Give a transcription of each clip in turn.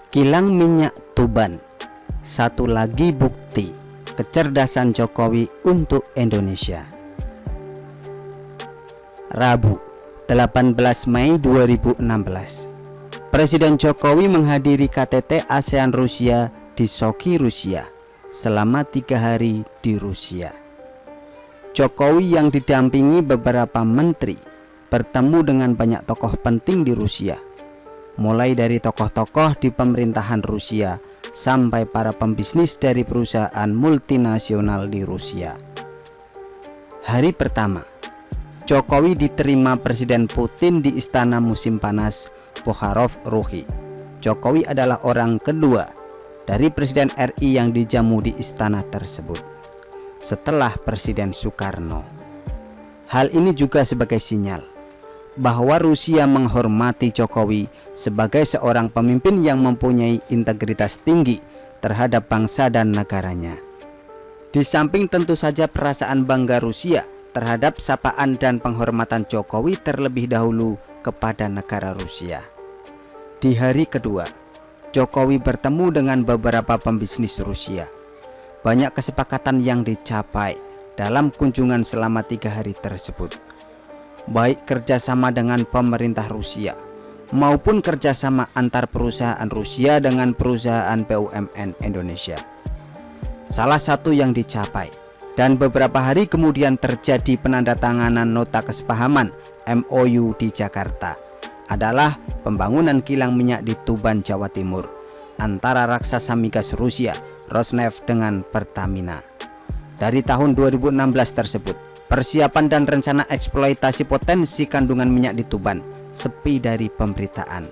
Kilang minyak Tuban, satu lagi bukti kecerdasan Jokowi untuk Indonesia. Rabu, 18 Mei 2016, Presiden Jokowi menghadiri KTT ASEAN Rusia di Sochi, Rusia selama 3 hari di Rusia. Jokowi yang didampingi beberapa menteri bertemu dengan banyak tokoh penting di Rusia, mulai dari tokoh-tokoh di pemerintahan Rusia sampai para pembisnis dari perusahaan multinasional di Rusia. Hari pertama, Jokowi diterima Presiden Putin di Istana Musim Panas Bokharov Ruhi. Jokowi adalah orang kedua dari Presiden RI yang dijamu di istana tersebut, setelah Presiden Soekarno. Hal ini juga sebagai sinyal bahwa Rusia menghormati Jokowi sebagai seorang pemimpin yang mempunyai integritas tinggi terhadap bangsa dan negaranya. Di samping tentu saja perasaan bangga Rusia terhadap sapaan dan penghormatan Jokowi terlebih dahulu kepada negara Rusia. Di hari kedua, Jokowi bertemu dengan beberapa pembisnis Rusia. Banyak kesepakatan yang dicapai dalam kunjungan selama 3 hari tersebut, baik kerjasama dengan pemerintah Rusia maupun kerjasama antar perusahaan Rusia dengan perusahaan BUMN Indonesia. Salah satu yang dicapai dan beberapa hari kemudian terjadi penandatanganan nota kesepahaman MOU di Jakarta adalah pembangunan kilang minyak di Tuban, Jawa Timur antara raksasa migas Rusia Rosneft dengan Pertamina. Dari tahun 2016 tersebut, persiapan dan rencana eksploitasi potensi kandungan minyak di Tuban sepi dari pemberitaan.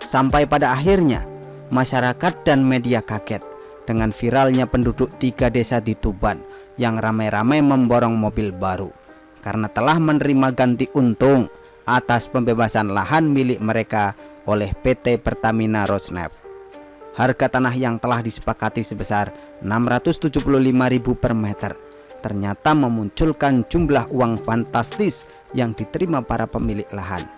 Sampai pada akhirnya, masyarakat dan media kaget dengan viralnya penduduk 3 desa di Tuban yang ramai-ramai memborong mobil baru karena telah menerima ganti untung atas pembebasan lahan milik mereka oleh PT Pertamina Rosneft. Harga tanah yang telah disepakati sebesar 675.000 per meter ternyata memunculkan jumlah uang fantastis yang diterima para pemilik lahan.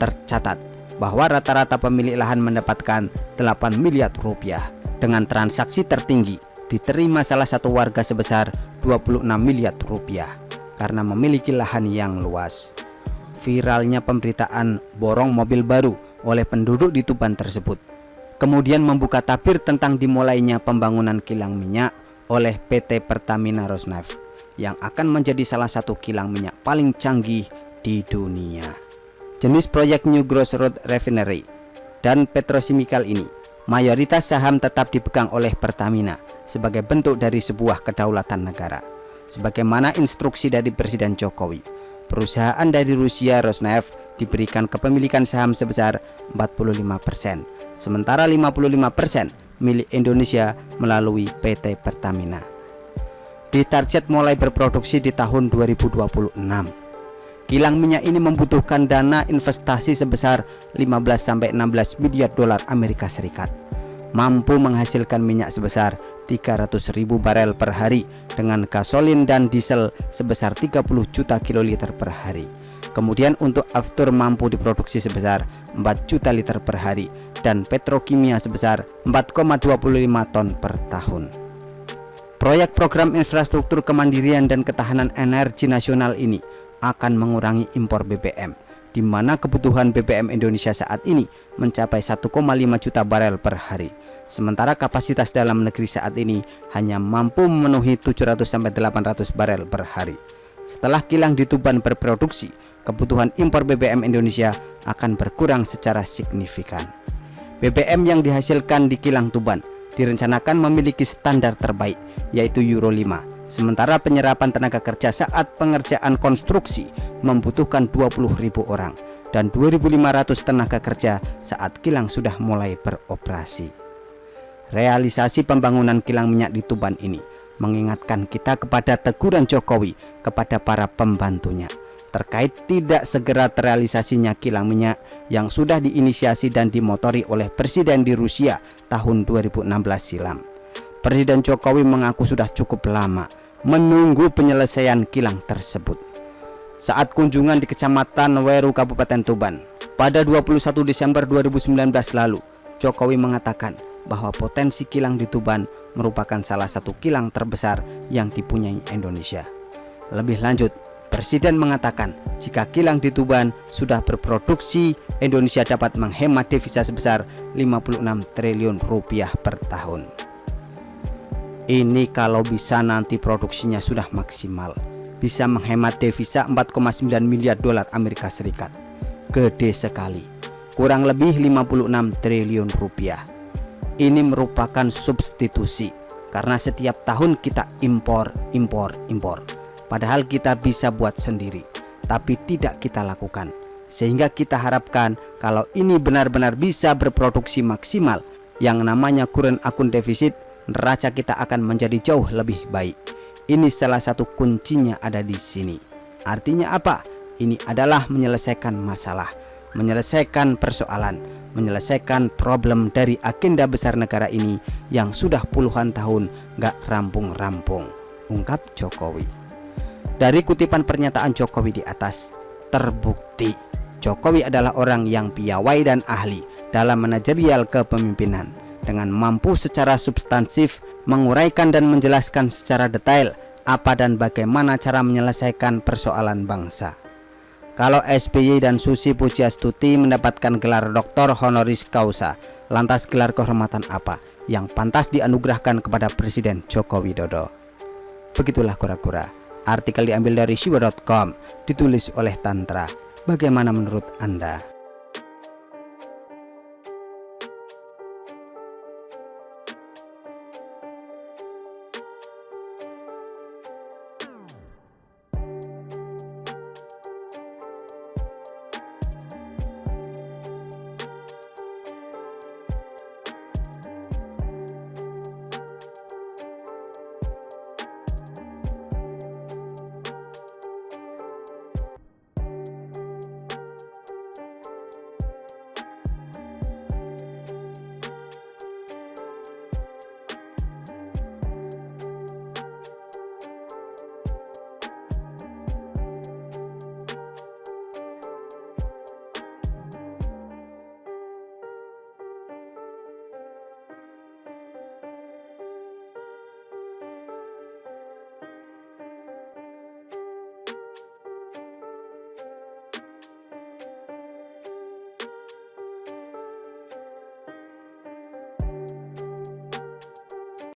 Tercatat bahwa rata-rata pemilik lahan mendapatkan 8 miliar rupiah. Dengan transaksi tertinggi diterima salah satu warga sebesar 26 miliar rupiah karena memiliki lahan yang luas. Viralnya pemberitaan borong mobil baru oleh penduduk di Tuban tersebut kemudian membuka tabir tentang dimulainya pembangunan kilang minyak oleh PT Pertamina Rosneft yang akan menjadi salah satu kilang minyak paling canggih di dunia. Jenis proyek New Gross Road Refinery dan petrochemical ini, mayoritas saham tetap dipegang oleh Pertamina sebagai bentuk dari sebuah kedaulatan negara. Sebagaimana instruksi dari Presiden Jokowi, perusahaan dari Rusia Rosneft diberikan kepemilikan saham sebesar 45%, sementara 55% milik Indonesia melalui PT Pertamina. Ditarget mulai berproduksi di tahun 2026. Kilang minyak ini membutuhkan dana investasi sebesar 15-16 miliar dolar Amerika Serikat, mampu menghasilkan minyak sebesar 300.000 barel per hari dengan gasolin dan diesel sebesar 30 juta kiloliter per hari. Kemudian untuk aftur mampu diproduksi sebesar 4 juta liter per hari dan petrokimia sebesar 4,25 ton per tahun. Proyek program infrastruktur kemandirian dan ketahanan energi nasional ini akan mengurangi impor BBM, di mana kebutuhan BBM Indonesia saat ini mencapai 1,5 juta barel per hari. Sementara kapasitas dalam negeri saat ini hanya mampu memenuhi 700-800 barel per hari. Setelah kilang di Tuban berproduksi, kebutuhan impor BBM Indonesia akan berkurang secara signifikan. BBM yang dihasilkan di kilang Tuban direncanakan memiliki standar terbaik, yaitu Euro 5. Sementara penyerapan tenaga kerja saat pengerjaan konstruksi membutuhkan 20.000 orang dan 2.500 tenaga kerja saat kilang sudah mulai beroperasi. Realisasi pembangunan kilang minyak di Tuban ini mengingatkan kita kepada teguran Jokowi kepada para pembantunya terkait tidak segera terrealisasinya kilang minyak yang sudah diinisiasi dan dimotori oleh presiden di Rusia tahun 2016 silam. Presiden Jokowi mengaku sudah cukup lama menunggu penyelesaian kilang tersebut. Saat kunjungan di Kecamatan Weru, Kabupaten Tuban, pada 21 Desember 2019 lalu, Jokowi mengatakan bahwa potensi kilang di Tuban merupakan salah satu kilang terbesar yang dipunyai Indonesia. Lebih lanjut, Presiden mengatakan jika kilang di Tuban sudah berproduksi, Indonesia dapat menghemat devisa sebesar 56 triliun rupiah per tahun. Ini kalau bisa nanti produksinya sudah maksimal, bisa menghemat devisa 4,9 miliar dolar Amerika Serikat. Gede sekali, kurang lebih 56 triliun rupiah. Ini merupakan substitusi karena setiap tahun kita impor. Padahal kita bisa buat sendiri, tapi tidak kita lakukan. Sehingga kita harapkan kalau ini benar-benar bisa berproduksi maksimal, yang namanya current account deficit, neraca kita akan menjadi jauh lebih baik. Ini salah satu kuncinya ada di sini. Artinya apa? Ini adalah menyelesaikan masalah, menyelesaikan persoalan, menyelesaikan problem dari agenda besar negara ini yang sudah puluhan tahun gak rampung-rampung, ungkap Jokowi. Dari kutipan pernyataan Jokowi di atas, terbukti Jokowi adalah orang yang piawai dan ahli dalam manajerial kepemimpinan, dengan mampu secara substansif menguraikan dan menjelaskan secara detail apa dan bagaimana cara menyelesaikan persoalan bangsa. Kalau SBY dan Susi Pujiastuti mendapatkan gelar doktor honoris causa, lantas gelar kehormatan apa yang pantas dianugerahkan kepada Presiden Joko Widodo? Begitulah kura-kura. Artikel diambil dari Siwa.com, ditulis oleh Tantra. Bagaimana menurut Anda?